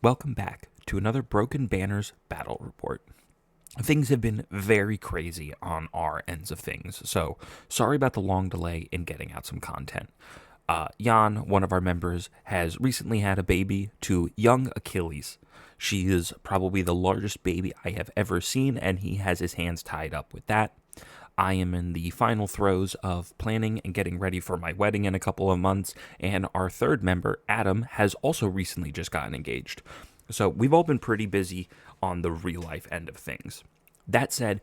Welcome back to another Broken Banners battle report. Things have been very crazy on our ends of things, so sorry about the long delay in getting out some content. Jan, one of our members, has recently had a baby to young Achilles. She is probably the largest baby I have ever seen, and he has his hands tied up with that. I am in the final throes of planning and getting ready for my wedding in a couple of months, and our third member, Adam, has also recently just gotten engaged. So we've all been pretty busy on the real life end of things. That said,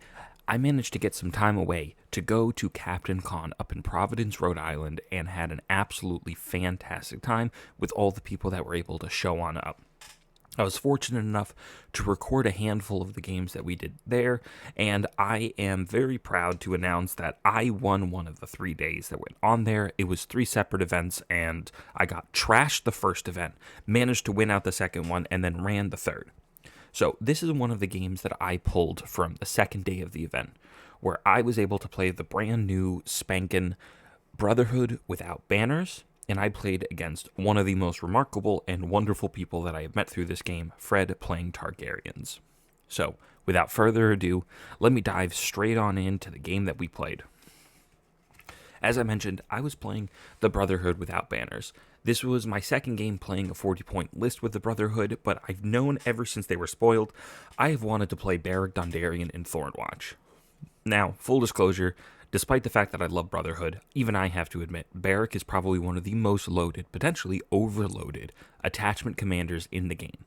I managed to get some time away to go to Captain Con up in Providence, Rhode Island, and had an absolutely fantastic time with all the people that were able to show on up. I was fortunate enough to record a handful of the games that we did there, and I am very proud to announce that I won one of the 3 days that went on there. It was 3 separate events, and I got trashed the first event, managed to win out the second one, and then ran the third. So this is one of the games that I pulled from the second day of the event, where I was able to play the brand new spankin' Brotherhood Without Banners, and I played against one of the most remarkable and wonderful people that I have met through this game, Fred, playing Targaryens. So, without further ado, let me dive straight on into the game that we played. As I mentioned, I was playing the Brotherhood Without Banners. This was my second game playing a 40-point list with the Brotherhood, but I've known ever since they were spoiled, I have wanted to play Beric Dondarrion in Thornwatch. Now, full disclosure, despite the fact that I love Brotherhood, even I have to admit, Beric is probably one of the most loaded, potentially overloaded, attachment commanders in the game.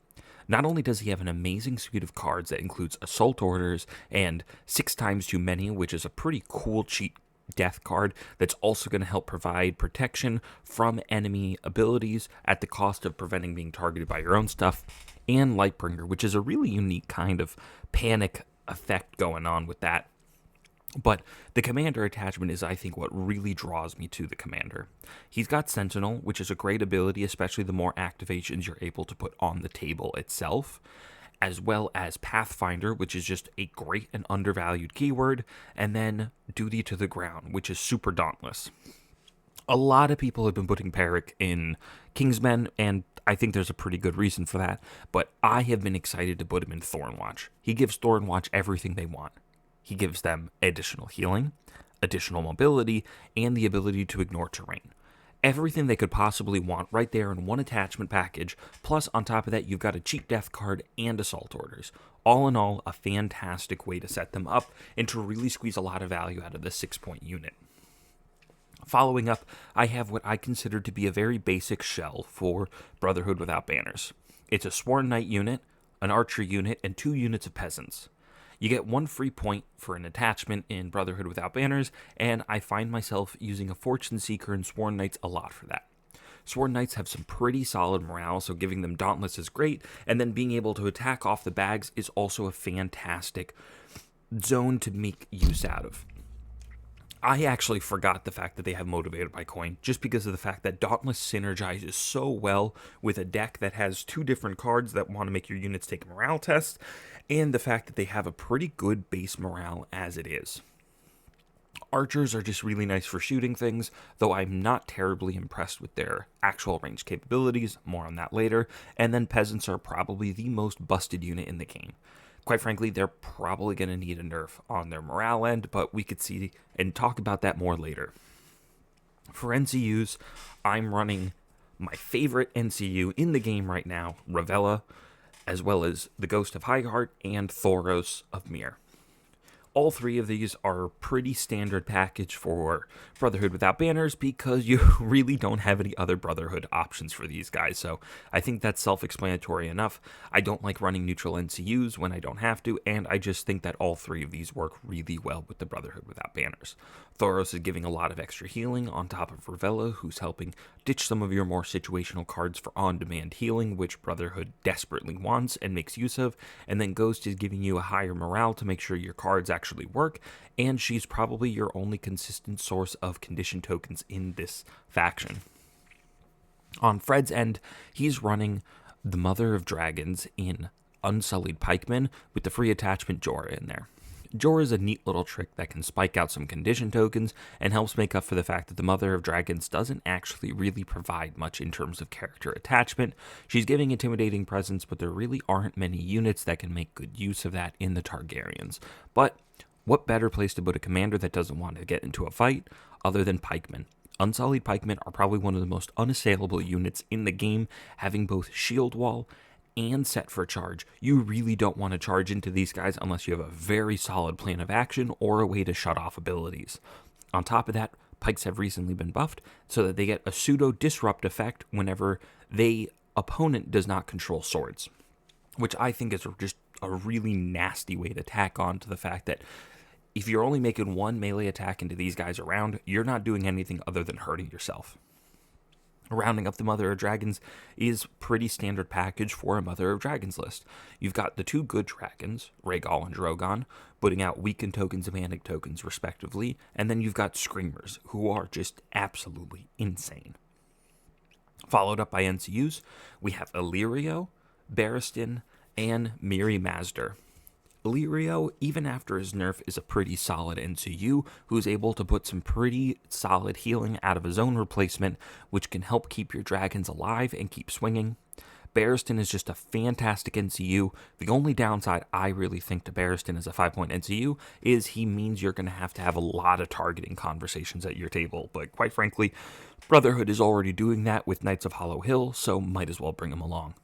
Not only does he have an amazing suite of cards that includes Assault Orders and 6 times Too Many, which is a pretty cool cheat death card that's also going to help provide protection from enemy abilities at the cost of preventing being targeted by your own stuff, and Lightbringer, which is a really unique kind of panic effect going on with that. But the commander attachment is, I think, what really draws me to the commander. He's got Sentinel, which is a great ability, especially the more activations you're able to put on the table itself, as well as Pathfinder, which is just a great and undervalued keyword, and then Duty to the Ground, which is super dauntless. A lot of people have been putting Beric in Kingsmen, and I think there's a pretty good reason for that, but I have been excited to put him in Thornwatch. He gives Thornwatch everything they want. He gives them additional healing, additional mobility, and the ability to ignore terrain. Everything they could possibly want right there in one attachment package, plus on top of that you've got a cheap death card and Assault Orders. All in all, a fantastic way to set them up and to really squeeze a lot of value out of this 6-point unit. Following up, I have what I consider to be a very basic shell for Brotherhood Without Banners. It's a Sworn Knight unit, an Archer unit, and 2 units of Peasants. You get 1 free point for an attachment in Brotherhood Without Banners, and I find myself using a Fortune Seeker and Sworn Knights a lot for that. Sworn Knights have some pretty solid morale, so giving them Dauntless is great, and then being able to attack off the bags is also a fantastic zone to make use out of. I actually forgot the fact that they have Motivated by Coin, just because of the fact that Dauntless synergizes so well with a deck that has 2 different cards that want to make your units take a morale test, and the fact that they have a pretty good base morale as it is. Archers are just really nice for shooting things, though I'm not terribly impressed with their actual range capabilities, more on that later, and then Peasants are probably the most busted unit in the game. Quite frankly, they're probably going to need a nerf on their morale end, but we could see and talk about that more later. For NCUs, I'm running my favorite NCU in the game right now, Ravella, as well as the Ghost of Highheart and Thoros of Myr. All 3 of these are pretty standard package for Brotherhood Without Banners because you really don't have any other Brotherhood options for these guys, so I think that's self-explanatory enough. I don't like running neutral NCUs when I don't have to, and I just think that all 3 of these work really well with the Brotherhood Without Banners. Thoros is giving a lot of extra healing on top of Ravella, who's helping ditch some of your more situational cards for on-demand healing, which Brotherhood desperately wants and makes use of, and then Ghost is giving you a higher morale to make sure your cards actually work, and she's probably your only consistent source of condition tokens in this faction. On Fred's end, he's running the Mother of Dragons in Unsullied Pikemen with the free attachment Jorah in there. Jorah is a neat little trick that can spike out some condition tokens and helps make up for the fact that the Mother of Dragons doesn't actually really provide much in terms of character attachment. She's giving intimidating presence, but there really aren't many units that can make good use of that in the Targaryens. But what better place to put a commander that doesn't want to get into a fight other than pikemen? Unsullied pikemen are probably one of the most unassailable units in the game, having both shield wall and set for charge. You really don't want to charge into these guys unless you have a very solid plan of action or a way to shut off abilities. On top of that, pikes have recently been buffed so that they get a pseudo disrupt effect whenever the opponent does not control swords, which I think is just a really nasty way to tack on to the fact that if you're only making one melee attack into these guys around, you're not doing anything other than hurting yourself. Rounding up the Mother of Dragons is pretty standard package for a Mother of Dragons list. You've got the two good dragons, Rhaegal and Drogon, putting out weakened tokens and panic tokens respectively, and then you've got Screamers, who are just absolutely insane. Followed up by NCUs, we have Illyrio, Barristan, and Mirri Maz. Illyrio, even after his nerf, is a pretty solid NCU who's able to put some pretty solid healing out of his own replacement, which can help keep your dragons alive and keep swinging. Barristan is just a fantastic NCU. The only downside I really think to Barristan as a 5-point NCU is he means you're going to have a lot of targeting conversations at your table, but quite frankly, Brotherhood is already doing that with Knights of Hollow Hill, so might as well bring him along.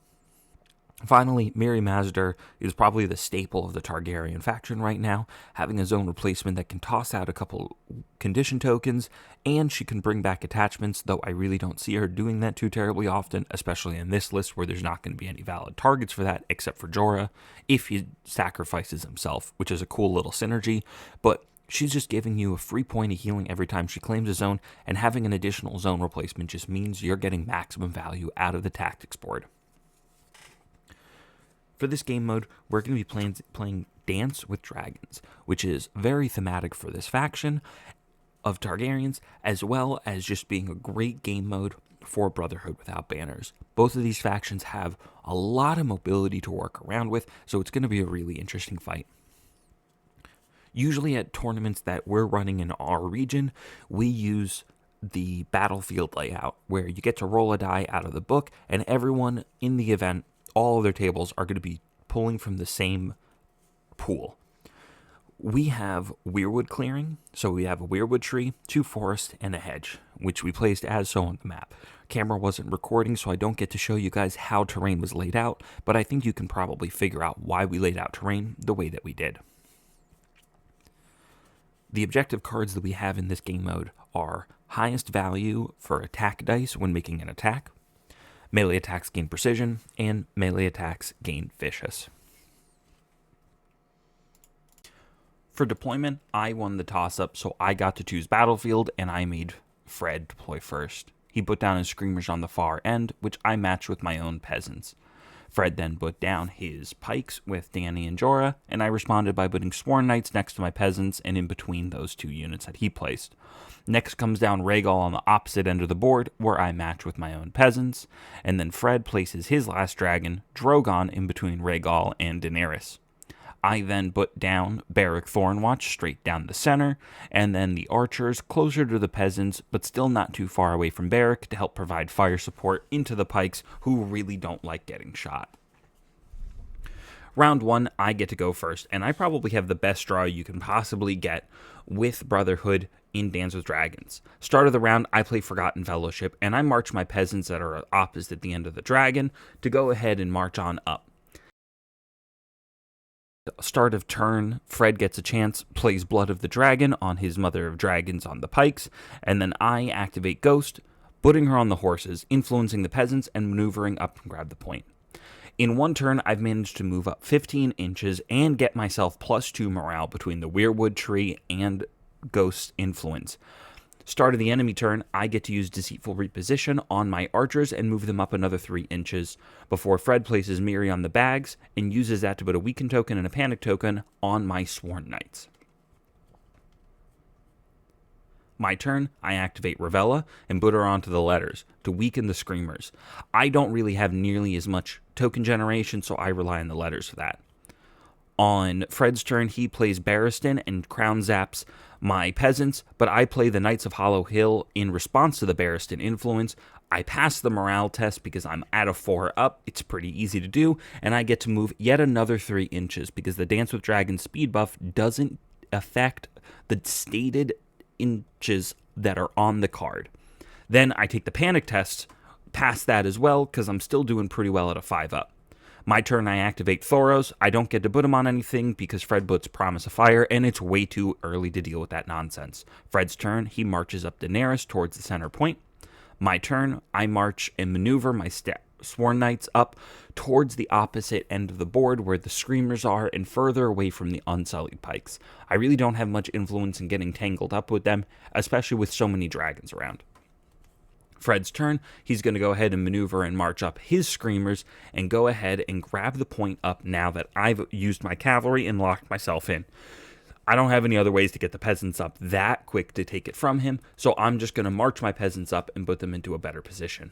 Finally, Mirri Maz is probably the staple of the Targaryen faction right now, having his own replacement that can toss out a couple condition tokens, and she can bring back attachments, though I really don't see her doing that too terribly often, especially in this list where there's not going to be any valid targets for that, except for Jorah, if he sacrifices himself, which is a cool little synergy, but she's just giving you a free point of healing every time she claims a zone, and having an additional zone replacement just means you're getting maximum value out of the tactics board. For this game mode, we're going to be playing Dance with Dragons, which is very thematic for this faction of Targaryens, as well as just being a great game mode for Brotherhood Without Banners. Both of these factions have a lot of mobility to work around with, so it's going to be a really interesting fight. Usually at tournaments that we're running in our region, we use the battlefield layout, where you get to roll a die out of the book, and everyone in the event, all of their tables are going to be pulling from the same pool. We have weirwood clearing, so we have a weirwood tree, 2 forests, and a hedge, which we placed as so on the map. Camera wasn't recording, so I don't get to show you guys how terrain was laid out, but I think you can probably figure out why we laid out terrain the way that we did. The objective cards that we have in this game mode are highest value for attack dice when making an attack, melee attacks gain precision, and melee attacks gain vicious. For deployment, I won the toss-up, so I got to choose battlefield, and I made Fred deploy first. He put down his Screamers on the far end, which I matched with my own peasants. Fred then put down his pikes with Dany and Jorah, and I responded by putting Sworn Knights next to my peasants and in between those two units that he placed. Next comes down Rhaegal on the opposite end of the board, where I match with my own peasants, and then Fred places his last dragon, Drogon, in between Rhaegal and Daenerys. I then put down Beric Thornwatch straight down the center, and then the archers closer to the peasants, but still not too far away from Beric to help provide fire support into the pikes, who really don't like getting shot. Round 1, I get to go first, and I probably have the best draw you can possibly get with Brotherhood in Dance with Dragons. Start of the round, I play Forgotten Fellowship, and I march my peasants that are opposite the end of the dragon to go ahead and march on up. Start of turn, Fred gets a chance, plays Blood of the Dragon on his Mother of Dragons on the pikes, and then I activate Ghost, putting her on the horses, influencing the peasants, and maneuvering up and grab the point. In one turn, I've managed to move up 15 inches and get myself +2 morale between the Weirwood tree and Ghost's influence. Start of the enemy turn, I get to use Deceitful Reposition on my archers and move them up another 3 inches, before Fred places Mirri on the bags and uses that to put a Weaken token and a Panic token on my Sworn Knights. My turn, I activate Ravella and put her onto the letters to weaken the Screamers. I don't really have nearly as much token generation, so I rely on the letters for that. On Fred's turn, he plays Barristan and crown zaps my peasants, but I play the Knights of Hollow Hill in response to the Barristan influence. I pass the morale test because I'm at a 4 up. It's pretty easy to do, and I get to move yet another 3 inches because the Dance with Dragons speed buff doesn't affect the stated inches that are on the card. Then I take the panic test, pass that as well because I'm still doing pretty well at a 5 up. My turn, I activate Thoros. I don't get to put him on anything because Fred puts Promise of Fire, and it's way too early to deal with that nonsense. Fred's turn, he marches up Daenerys towards the center point. My turn, I march and maneuver my Sworn Knights up towards the opposite end of the board where the Screamers are and further away from the Unsullied Pikes. I really don't have much influence in getting tangled up with them, especially with so many dragons around. Fred's turn, he's going to go ahead and maneuver and march up his Screamers and go ahead and grab the point up now that I've used my cavalry and locked myself in. I don't have any other ways to get the peasants up that quick to take it from him, so I'm just going to march my peasants up and put them into a better position.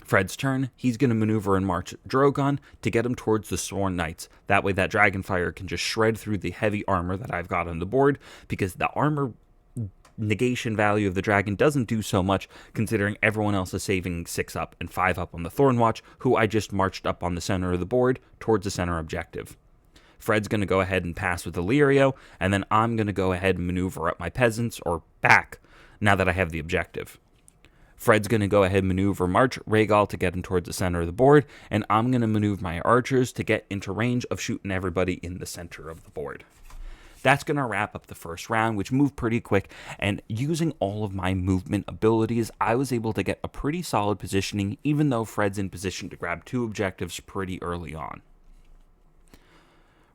Fred's turn, he's going to maneuver and march Drogon to get him towards the Sworn Knights. That way that Dragonfire can just shred through the heavy armor that I've got on the board, because the armor negation value of the dragon doesn't do so much considering everyone else is saving 6 up and 5 up on the Thornwatch, who I just marched up on the center of the board towards the center objective. Fred's going to go ahead and pass with Illyrio, and then I'm going to go ahead and maneuver up my peasants, or back, now that I have the objective. Fred's going to go ahead and maneuver March Rhaegal to get him towards the center of the board, and I'm going to maneuver my archers to get into range of shooting everybody in the center of the board. That's going to wrap up the first round, which moved pretty quick, and using all of my movement abilities, I was able to get a pretty solid positioning, even though Fred's in position to grab 2 objectives pretty early on.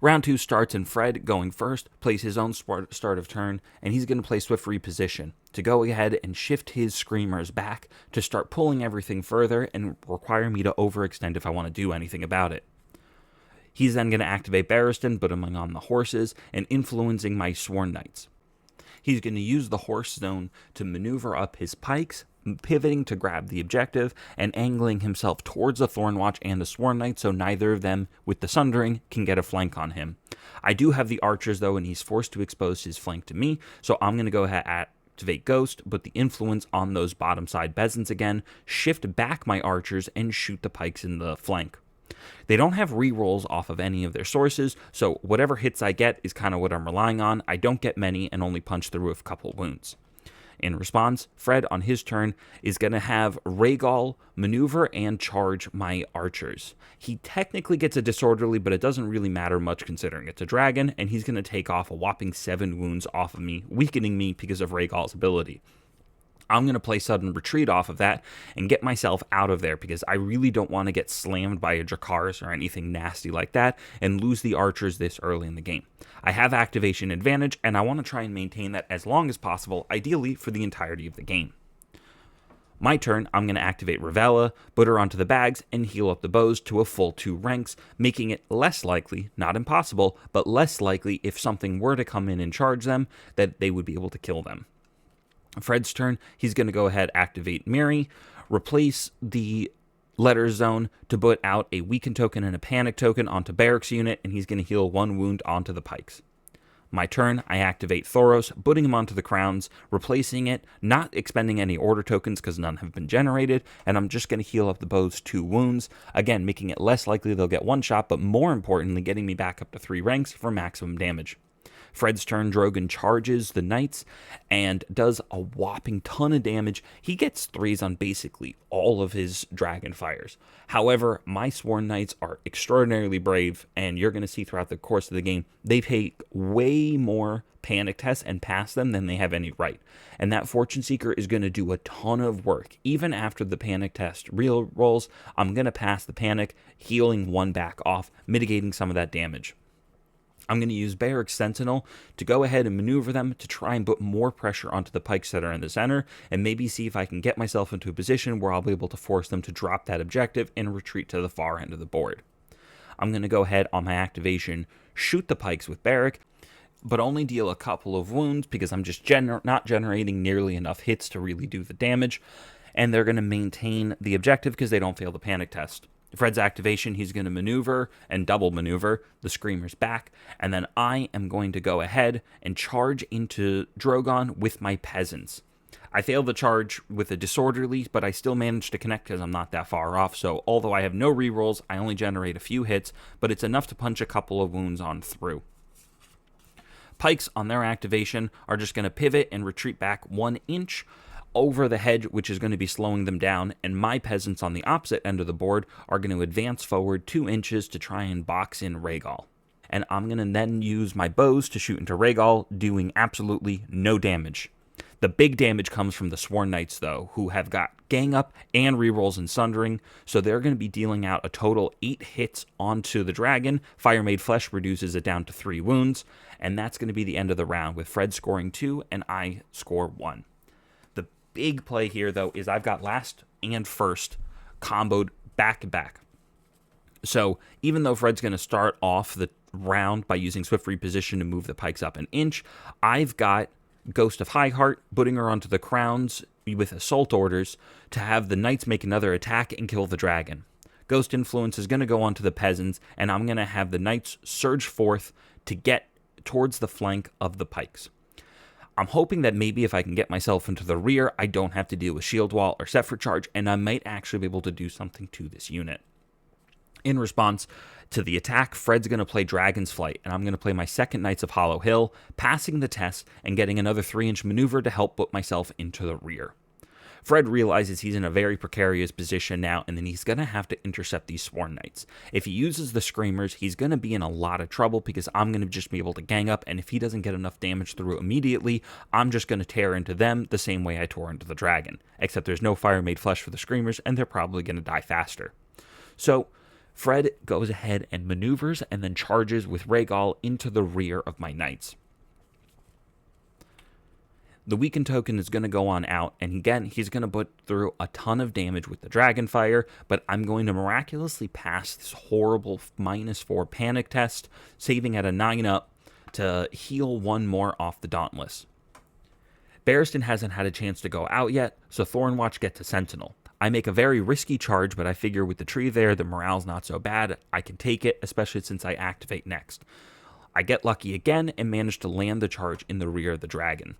Round 2 starts, and Fred, going first, plays his own start of turn, and he's going to play Swift Reposition to go ahead and shift his Screamers back to start pulling everything further and require me to overextend if I want to do anything about it. He's then going to activate Barristan, put him on the horses, and influencing my Sworn Knights. He's going to use the horse zone to maneuver up his pikes, pivoting to grab the objective, and angling himself towards the Thornwatch and the Sworn Knight so neither of them, with the Sundering, can get a flank on him. I do have the archers, though, and he's forced to expose his flank to me, so I'm going to go ahead and activate Ghost, put the influence on those bottom side peasants again, shift back my archers, and shoot the pikes in the flank. They don't have rerolls off of any of their sources, so whatever hits I get is kind of what I'm relying on. I don't get many and only punch through with a couple wounds. In response, Fred, on his turn, is going to have Rhaegal maneuver and charge my archers. He technically gets a disorderly, but it doesn't really matter much considering it's a dragon, and he's going to take off a whopping 7 wounds off of me, weakening me because of Rhaegal's ability. I'm going to play Sudden Retreat off of that and get myself out of there because I really don't want to get slammed by a Dracarys or anything nasty like that and lose the archers this early in the game. I have activation advantage, and I want to try and maintain that as long as possible, ideally for the entirety of the game. My turn, I'm going to activate Ravella, put her onto the bags, and heal up the bows to a full 2 ranks, making it less likely, not impossible, but less likely if something were to come in and charge them, that they would be able to kill them. Fred's turn, he's going to go ahead, activate Miri, replace the letter zone to put out a weaken token and a panic token onto Beric's unit, and he's going to heal 1 wound onto the pikes. My turn, I activate Thoros, putting him onto the crowns, replacing it, not expending any order tokens because none have been generated, and I'm just going to heal up the bows 2 wounds, again making it less likely they'll get 1 shot, but more importantly getting me back up to 3 ranks for maximum damage. Fred's turn, Drogon charges the knights and does a whopping ton of damage. He gets 3s on basically all of his dragon fires. However, my Sworn Knights are extraordinarily brave, and you're going to see throughout the course of the game, they take way more panic tests and pass them than they have any right. And that Fortune Seeker is going to do a ton of work. Even after the panic test real rolls, I'm going to pass the panic, healing 1 back off, mitigating some of that damage. I'm going to use Beric's Sentinel to go ahead and maneuver them to try and put more pressure onto the pikes that are in the center, and maybe see if I can get myself into a position where I'll be able to force them to drop that objective and retreat to the far end of the board. I'm going to go ahead on my activation, shoot the pikes with Beric, but only deal a couple of wounds because I'm just not generating nearly enough hits to really do the damage, and they're going to maintain the objective because they don't fail the panic test. Fred's activation, he's going to maneuver and double maneuver the Screamers back, and then I am going to go ahead and charge into Drogon with my peasants. I failed the charge with a disorderly, but I still managed to connect because I'm not that far off, so although I have no rerolls, I only generate a few hits, but it's enough to punch a couple of wounds on through. Pikes on their activation are just going to pivot and retreat back 1 inch over the hedge, which is going to be slowing them down, and my peasants on the opposite end of the board are going to advance forward 2 inches to try and box in Rhaegal. And I'm going to then use my bows to shoot into Rhaegal, doing absolutely no damage. The big damage comes from the Sworn Knights, though, who have got Gang Up and rerolls in Sundering, so they're going to be dealing out a total 8 hits onto the dragon. Fire Made Flesh reduces it down to 3 wounds, and that's going to be the end of the round, with Fred scoring 2 and I score 1. The big play here, though, is I've got last and first comboed back-to-back. So even though Fred's going to start off the round by using Swift Reposition to move the pikes up 1 inch, I've got Ghost of Highheart putting her onto the crowns with assault orders to have the knights make another attack and kill the dragon. Ghost Influence is going to go onto the peasants, and I'm going to have the knights surge forth to get towards the flank of the pikes. I'm hoping that maybe if I can get myself into the rear, I don't have to deal with Shield Wall or Set for Charge, and I might actually be able to do something to this unit. In response to the attack, Fred's going to play Dragon's Flight, and I'm going to play my second Knights of Hollow Hill, passing the test and getting another 3-inch maneuver to help put myself into the rear. Fred realizes he's in a very precarious position now, and then he's going to have to intercept these Sworn Knights. If he uses the Screamers, he's going to be in a lot of trouble because I'm going to just be able to gang up, and if he doesn't get enough damage through immediately, I'm just going to tear into them the same way I tore into the dragon. Except there's no Fire Made Flesh for the Screamers, and they're probably going to die faster. So Fred goes ahead and maneuvers and then charges with Rhaegal into the rear of my knights. The weakened token is going to go on out, and again, he's going to put through a ton of damage with the Dragonfire, but I'm going to miraculously pass this horrible -4 panic test, saving at a 9 up to heal 1 more off the Dauntless. Barristan hasn't had a chance to go out yet, so Thornwatch gets a Sentinel. I make a very risky charge, but I figure with the tree there, the morale's not so bad. I can take it, especially since I activate next. I get lucky again and manage to land the charge in the rear of the dragon.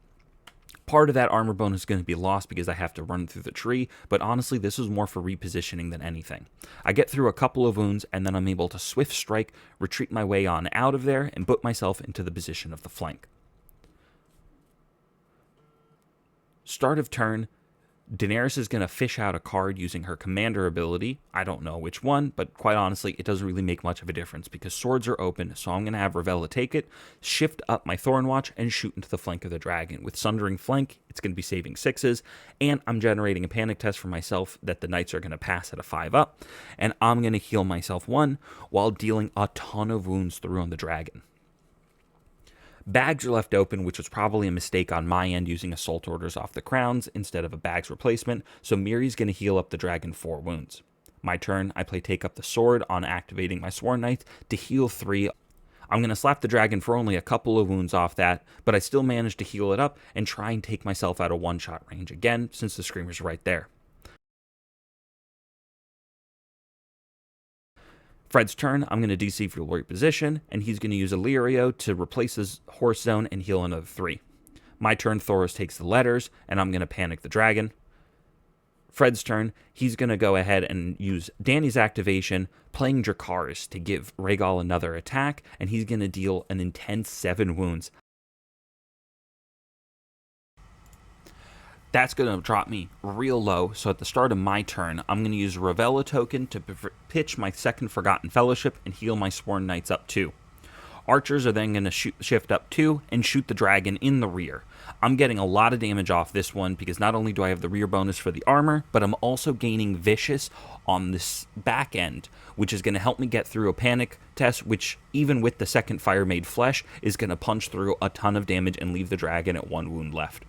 Part of that armor bonus is going to be lost because I have to run through the tree, but honestly, this is more for repositioning than anything. I get through a couple of wounds, and then I'm able to swift strike, retreat my way on out of there, and put myself into the position of the flank. Start of turn, Daenerys is going to fish out a card using her commander ability. I don't know which one, but quite honestly, it doesn't really make much of a difference because swords are open, so I'm going to have Ravella take it, shift up my Thornwatch, and shoot into the flank of the dragon. With Sundering Flank, it's going to be saving 6s, and I'm generating a panic test for myself that the knights are going to pass at a 5 up, and I'm going to heal myself 1 while dealing a ton of wounds through on the dragon. Bags are left open, which was probably a mistake on my end using assault orders off the crowns instead of a bags replacement, so Miri's going to heal up the dragon 4 wounds. My turn, I play Take Up the Sword on activating my Sworn Knight to heal 3. I'm going to slap the dragon for only a couple of wounds off that, but I still manage to heal it up and try and take myself out of one-shot range again since the Screamer's right there. Fred's turn, I'm going to DC for reposition, and he's going to use Illyrio to replace his horse zone and heal another 3. My turn, Thoros takes the letters, and I'm going to panic the dragon. Fred's turn, he's going to go ahead and use Dany's activation, playing Dracarys to give Rhaegal another attack, and he's going to deal an intense 7 wounds. That's going to drop me real low, so at the start of my turn, I'm going to use Ravella token to pitch my second Forgotten Fellowship and heal my Sworn Knights up 2. Archers are then going to shift up 2 and shoot the dragon in the rear. I'm getting a lot of damage off this one because not only do I have the rear bonus for the armor, but I'm also gaining Vicious on this back end, which is going to help me get through a panic test, which even with the second Fire Made Flesh is going to punch through a ton of damage and leave the dragon at 1 wound left.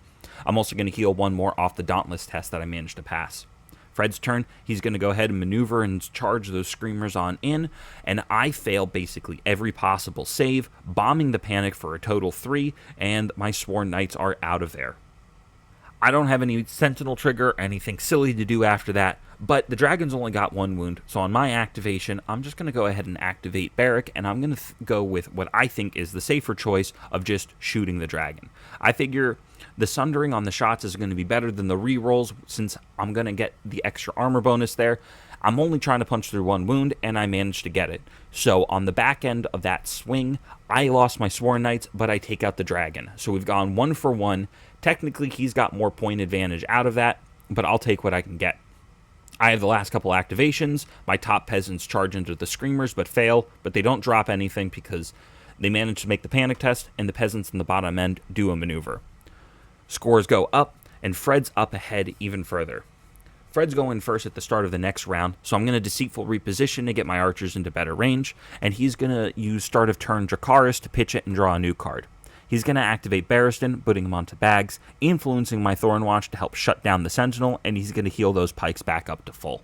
I'm also going to heal 1 more off the Dauntless test that I managed to pass. Fred's turn, he's going to go ahead and maneuver and charge those Screamers on in, and I fail basically every possible save, bombing the panic for a total 3, and my Sworn Knights are out of there. I don't have any sentinel trigger or anything silly to do after that, but the dragon's only got 1 wound, so on my activation, I'm just going to go ahead and activate Beric, and I'm going to go with what I think is the safer choice of just shooting the dragon. I figure the sundering on the shots is going to be better than the rerolls, since I'm going to get the extra armor bonus there. I'm only trying to punch through 1 wound, and I managed to get it. So on the back end of that swing, I lost my Sworn Knights, but I take out the dragon. So we've gone 1 for 1. Technically, he's got more point advantage out of that, but I'll take what I can get. I have the last couple activations. My top peasants charge into the screamers but fail, but they don't drop anything because they manage to make the panic test, and the peasants in the bottom end do a maneuver. Scores go up, and Fred's up ahead even further. Fred's going first at the start of the next round, so I'm going to deceitful reposition to get my archers into better range, and he's going to use start of turn Dracarys to pitch it and draw a new card. He's going to activate Barristan, putting him onto bags, influencing my Thornwatch to help shut down the Sentinel, and he's going to heal those pikes back up to full.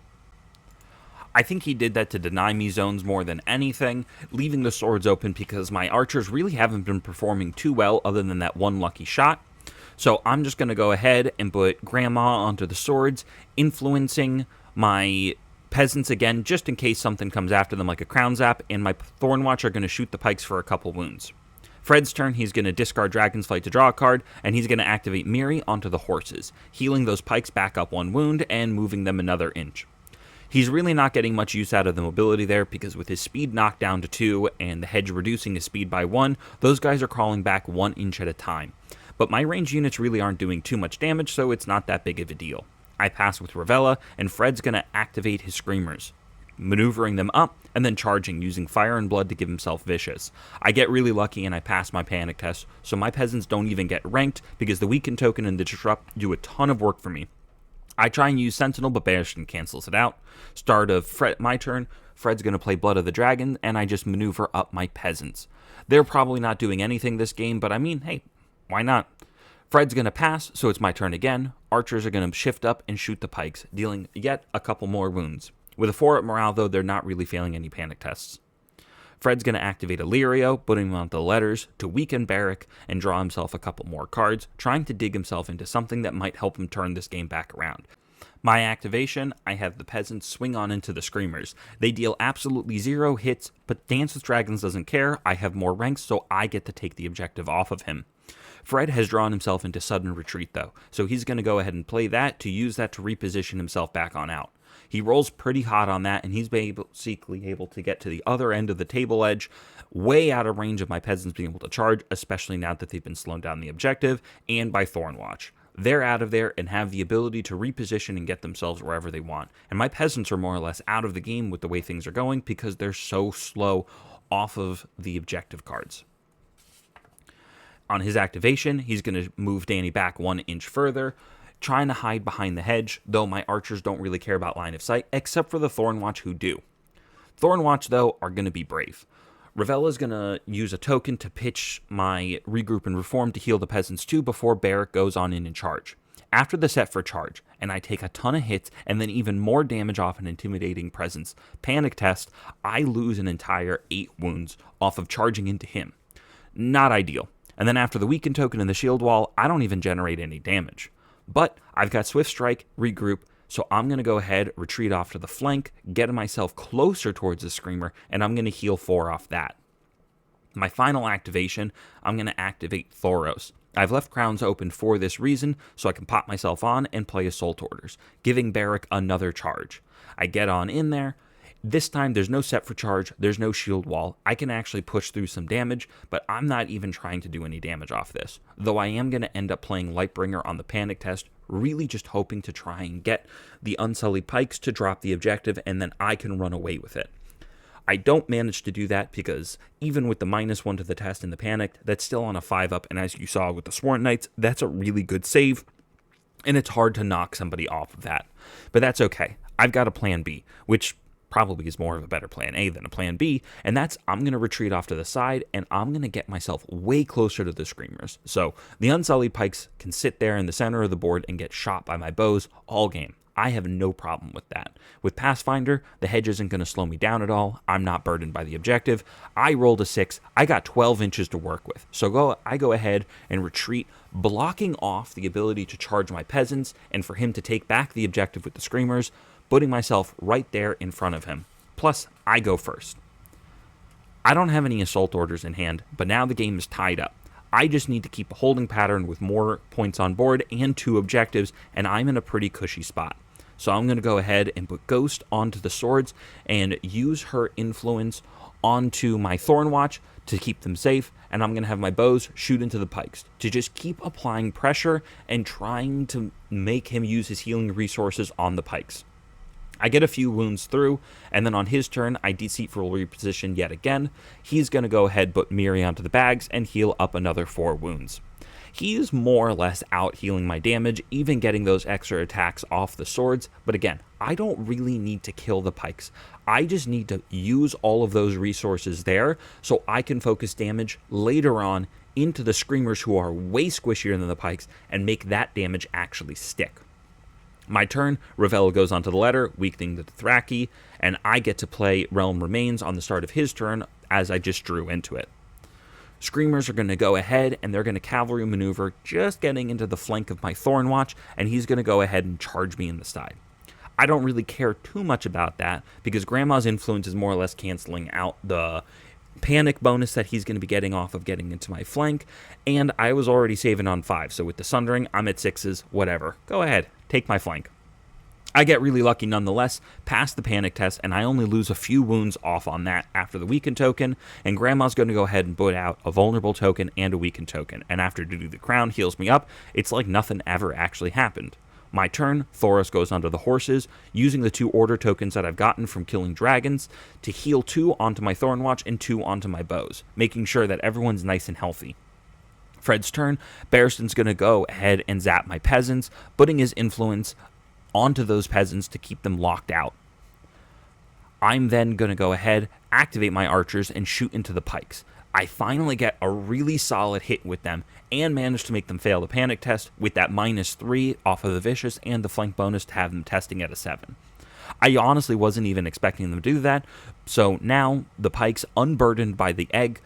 I think he did that to deny me zones more than anything, leaving the swords open because my archers really haven't been performing too well other than that 1 lucky shot. So I'm just going to go ahead and put Grandma onto the swords, influencing my peasants again, just in case something comes after them like a crown zap, and my Thornwatch are going to shoot the pikes for a couple wounds. Fred's turn, he's going to discard Dragon's Flight to draw a card, and he's going to activate Miri onto the horses, healing those pikes back up 1 wound and moving them another inch. He's really not getting much use out of the mobility there, because with his speed knocked down to 2 and the hedge reducing his speed by 1, those guys are crawling back 1 inch at a time. But my range units really aren't doing too much damage, so it's not that big of a deal. I pass with Ravella, and Fred's going to activate his screamers, maneuvering them up and then charging, using fire and blood to give himself vicious. I get really lucky and I pass my panic test, so my peasants don't even get ranked because the weaken token and the disrupt do a ton of work for me. I try and use Sentinel, but Barristan cancels it out. Start of my turn, Fred's going to play Blood of the Dragon, and I just maneuver up my peasants. They're probably not doing anything this game, but I mean, hey, why not? Fred's going to pass, so it's my turn again. Archers are going to shift up and shoot the pikes, dealing yet a couple more wounds. With a 4 at morale, though, they're not really failing any panic tests. Fred's going to activate Illyrio, putting him on the letters to weaken Beric and draw himself a couple more cards, trying to dig himself into something that might help him turn this game back around. My activation, I have the peasants swing on into the screamers. They deal absolutely 0 hits, but Dance with Dragons doesn't care. I have more ranks, so I get to take the objective off of him. Fred has drawn himself into sudden retreat, though, so he's going to go ahead and play that to use that to reposition himself back on out. He rolls pretty hot on that, and he's basically able to get to the other end of the table edge, way out of range of my peasants being able to charge, especially now that they've been slowed down the objective, and by Thornwatch. They're out of there and have the ability to reposition and get themselves wherever they want. And my peasants are more or less out of the game with the way things are going because they're so slow off of the objective cards. On his activation, he's going to move Dany back 1 inch further, trying to hide behind the hedge, though my archers don't really care about line of sight, except for the Thornwatch who do. Thornwatch, though, are going to be brave. Ravella's going to use a token to pitch my regroup and reform to heal the peasants too before Beric goes on in and charge. After the set for charge, and I take a ton of hits and then even more damage off an intimidating presence panic test, I lose an entire 8 wounds off of charging into him. Not ideal. And then after the weaken token and the shield wall, I don't even generate any damage. But I've got Swift Strike, regroup, so I'm going to go ahead, retreat off to the flank, get myself closer towards the Screamer, and I'm going to heal 4 off that. My final activation, I'm going to activate Thoros. I've left crowns open for this reason, so I can pop myself on and play Assault Orders, giving Beric another charge. I get on in there. This time, there's no set for charge, there's no shield wall. I can actually push through some damage, but I'm not even trying to do any damage off this. Though I am going to end up playing Lightbringer on the panic test, really just hoping to try and get the Unsullied Pikes to drop the objective, and then I can run away with it. I don't manage to do that because even with the -1 to the test and the panic, that's still on a 5-up, and as you saw with the Sworn Knights, that's a really good save, and it's hard to knock somebody off of that. But that's okay. I've got a plan B, which probably is more of a better plan A than a plan B, and that's I'm going to retreat off to the side, and I'm going to get myself way closer to the Screamers. So the Unsullied Pikes can sit there in the center of the board and get shot by my bows all game. I have no problem with that. With Pathfinder, the hedge isn't going to slow me down at all. I'm not burdened by the objective. I rolled a 6. I got 12 inches to work with. So I go ahead and retreat, blocking off the ability to charge my peasants and for him to take back the objective with the screamers, putting myself right there in front of him. Plus, I go first. I don't have any assault orders in hand, but now the game is tied up. I just need to keep a holding pattern with more points on board and 2 objectives, and I'm in a pretty cushy spot. So I'm going to go ahead and put Ghost onto the swords and use her influence onto my Thornwatch to keep them safe, and I'm going to have my bows shoot into the pikes to just keep applying pressure and trying to make him use his healing resources on the pikes. I get a few wounds through, and then on his turn, I deceitful reposition yet again. He's going to go ahead and put Miri onto the bags and heal up another 4 wounds. He's more or less out healing my damage, even getting those extra attacks off the swords, but again, I don't really need to kill the pikes. I just need to use all of those resources there so I can focus damage later on into the screamers who are way squishier than the pikes and make that damage actually stick. My turn, Ravella goes onto the letter, weakening the Dothraki, and I get to play Realm Remains on the start of his turn as I just drew into it. Screamers are going to go ahead and they're going to cavalry maneuver, just getting into the flank of my Thornwatch, and he's going to go ahead and charge me in the side. I don't really care too much about that because Grandma's influence is more or less canceling out the panic bonus that he's going to be getting off of getting into my flank, and I was already saving on 5, so with the Sundering, I'm at 6s, whatever. Go ahead, take my flank. I get really lucky nonetheless, pass the panic test, and I only lose a few wounds off on that after the weaken token, and Grandma's going to go ahead and put out a vulnerable token and a weaken token, and after Duty the Crown heals me up, it's like nothing ever actually happened. My turn, Thoros goes onto the horses, using the 2 order tokens that I've gotten from killing dragons to heal 2 onto my Thornwatch and 2 onto my bows, making sure that everyone's nice and healthy. Fred's turn, Barristan's going to go ahead and zap my peasants, putting his influence onto those peasants to keep them locked out. I'm then going to go ahead, activate my archers, and shoot into the pikes. I finally get a really solid hit with them and manage to make them fail the panic test with that -3 off of the vicious and the flank bonus to have them testing at a 7. I honestly wasn't even expecting them to do that, so now the pikes, unburdened by the egg,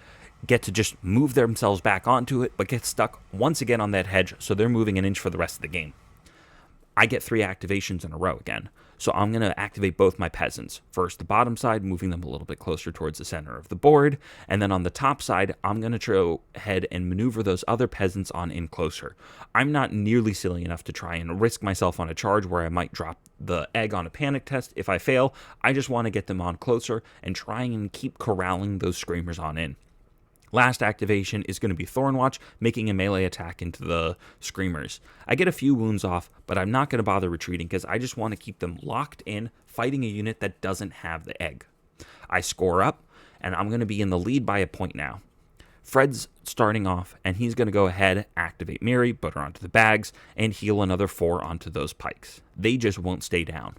get to just move themselves back onto it, but get stuck once again on that hedge, so they're moving an inch for the rest of the game. I get 3 activations in a row again, so I'm going to activate both my peasants. First the bottom side, moving them a little bit closer towards the center of the board, and then on the top side, I'm going to go ahead and maneuver those other peasants on in closer. I'm not nearly silly enough to try and risk myself on a charge where I might drop the egg on a panic test. If I fail, I just want to get them on closer and try and keep corralling those screamers on in. Last activation is going to be Thornwatch, making a melee attack into the screamers. I get a few wounds off, but I'm not going to bother retreating because I just want to keep them locked in, fighting a unit that doesn't have the egg. I score up, and I'm going to be in the lead by a point now. Fred's starting off, and he's going to go ahead, activate Miri, put her onto the bags, and heal another 4 onto those pikes. They just won't stay down.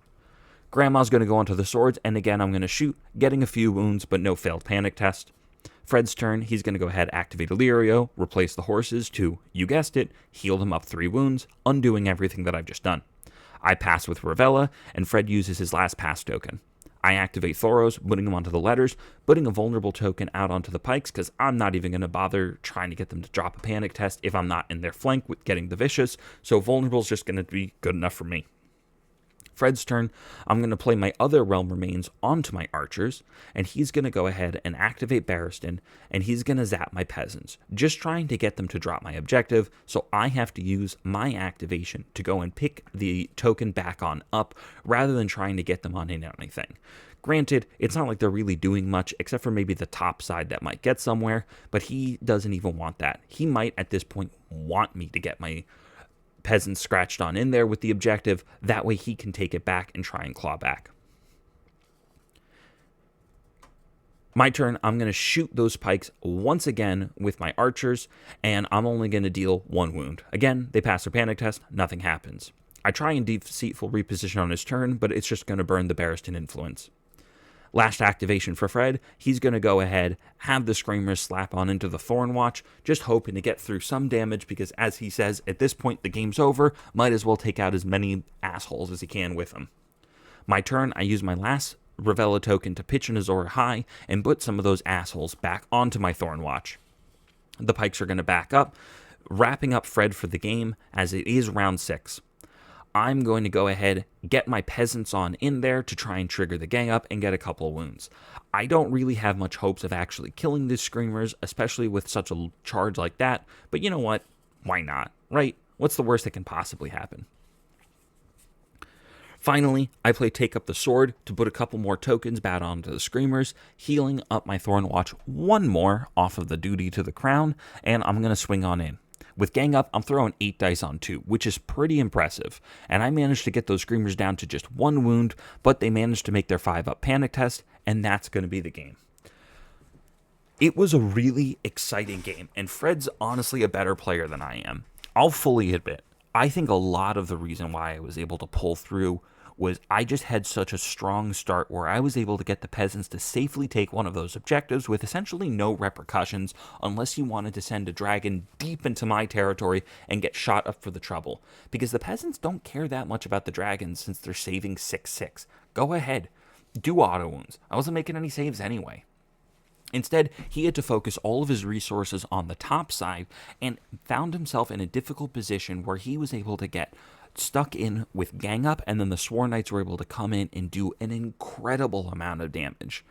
Grandma's going to go onto the swords, and again I'm going to shoot, getting a few wounds, but no failed panic test. Fred's turn, he's going to go ahead, activate Illyrio, replace the horses to, you guessed it, heal them up 3 wounds, undoing everything that I've just done. I pass with Ravella, and Fred uses his last pass token. I activate Thoros, putting him onto the letters, putting a vulnerable token out onto the pikes, because I'm not even going to bother trying to get them to drop a panic test if I'm not in their flank with getting the vicious, so vulnerable is just going to be good enough for me. Fred's turn, I'm going to play my other Realm Remains onto my archers, and he's going to go ahead and activate Barristan, and he's going to zap my peasants, just trying to get them to drop my objective, so I have to use my activation to go and pick the token back on up, rather than trying to get them on in anything. Granted, it's not like they're really doing much, except for maybe the top side that might get somewhere, but he doesn't even want that. He might, at this point, want me to get my peasants scratched on in there with the objective, that way he can take it back and try and claw back. My turn, I'm going to shoot those pikes once again with my archers, and I'm only going to deal 1 wound. Again, they pass their panic test, nothing happens. I try and deceitful reposition on his turn, but it's just going to burn the Barristan influence. Last activation for Fred, he's going to go ahead, have the Screamers slap on into the Thornwatch, just hoping to get through some damage because, as he says, at this point the game's over, might as well take out as many assholes as he can with him. My turn, I use my last Ravella token to pitch an Azor High and put some of those assholes back onto my Thornwatch. The Pikes are going to back up, wrapping up Fred for the game as it is round 6. I'm going to go ahead, get my peasants on in there to try and trigger the gang up and get a couple of wounds. I don't really have much hopes of actually killing these Screamers, especially with such a charge like that, but you know what? Why not, right? What's the worst that can possibly happen? Finally, I play Take Up the Sword to put a couple more tokens back onto the Screamers, healing up my Thornwatch one more off of the duty to the crown, and I'm going to swing on in. With Gang Up, I'm throwing 8 dice on 2, which is pretty impressive, and I managed to get those Screamers down to just 1 wound, but they managed to make their 5-up panic test, and that's going to be the game. It was a really exciting game, and Fred's honestly a better player than I am. I'll fully admit, I think a lot of the reason why I was able to pull through was I just had such a strong start where I was able to get the peasants to safely take one of those objectives with essentially no repercussions unless you wanted to send a dragon deep into my territory and get shot up for the trouble. Because the peasants don't care that much about the dragons since they're saving 6/6. Go ahead, do auto wounds. I wasn't making any saves anyway. Instead, he had to focus all of his resources on the top side and found himself in a difficult position where he was able to get stuck in with Gang Up, and then the Sworn Knights were able to come in and do an incredible amount of damage.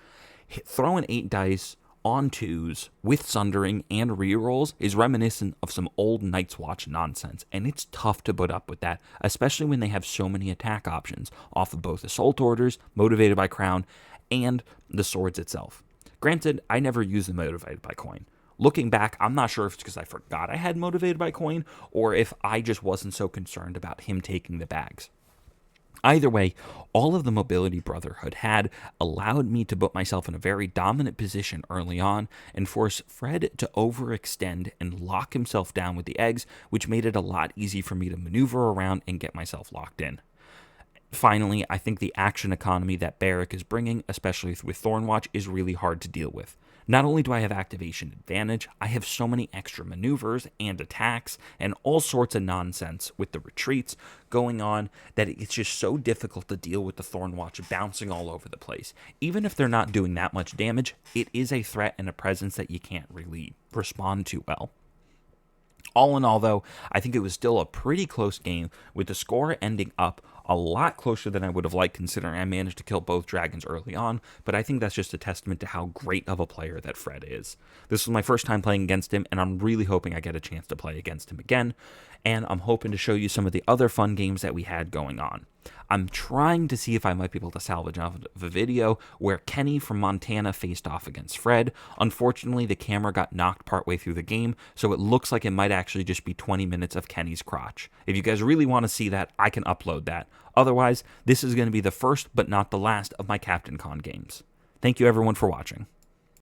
Throwing 8 dice on 2s with Sundering and rerolls is reminiscent of some old Night's Watch nonsense, and it's tough to put up with that, especially when they have so many attack options off of both Assault Orders, Motivated by Crown, and the swords itself. Granted, I never used the Motivated by Coin. Looking back, I'm not sure if it's because I forgot I had Motivated by Coin or if I just wasn't so concerned about him taking the bags. Either way, all of the mobility Brotherhood had allowed me to put myself in a very dominant position early on and force Fred to overextend and lock himself down with the eggs, which made it a lot easier for me to maneuver around and get myself locked in. Finally, I think the action economy that Beric is bringing, especially with Thornwatch, is really hard to deal with. Not only do I have activation advantage, I have so many extra maneuvers and attacks and all sorts of nonsense with the retreats going on that it's just so difficult to deal with the Thornwatch bouncing all over the place. Even if they're not doing that much damage, it is a threat and a presence that you can't really respond to well. All in all, though, I think it was still a pretty close game, with the score ending up a lot closer than I would have liked, considering I managed to kill both dragons early on, but I think that's just a testament to how great of a player that Fred is. This was my first time playing against him, and I'm really hoping I get a chance to play against him again, and I'm hoping to show you some of the other fun games that we had going on. I'm trying to see if I might be able to salvage off of a video where Kenny from Montana faced off against Fred. Unfortunately, the camera got knocked partway through the game, so it looks like it might actually just be 20 minutes of Kenny's crotch. If you guys really want to see that, I can upload that. Otherwise, this is going to be the first but not the last of my Captain Con games. Thank you everyone for watching.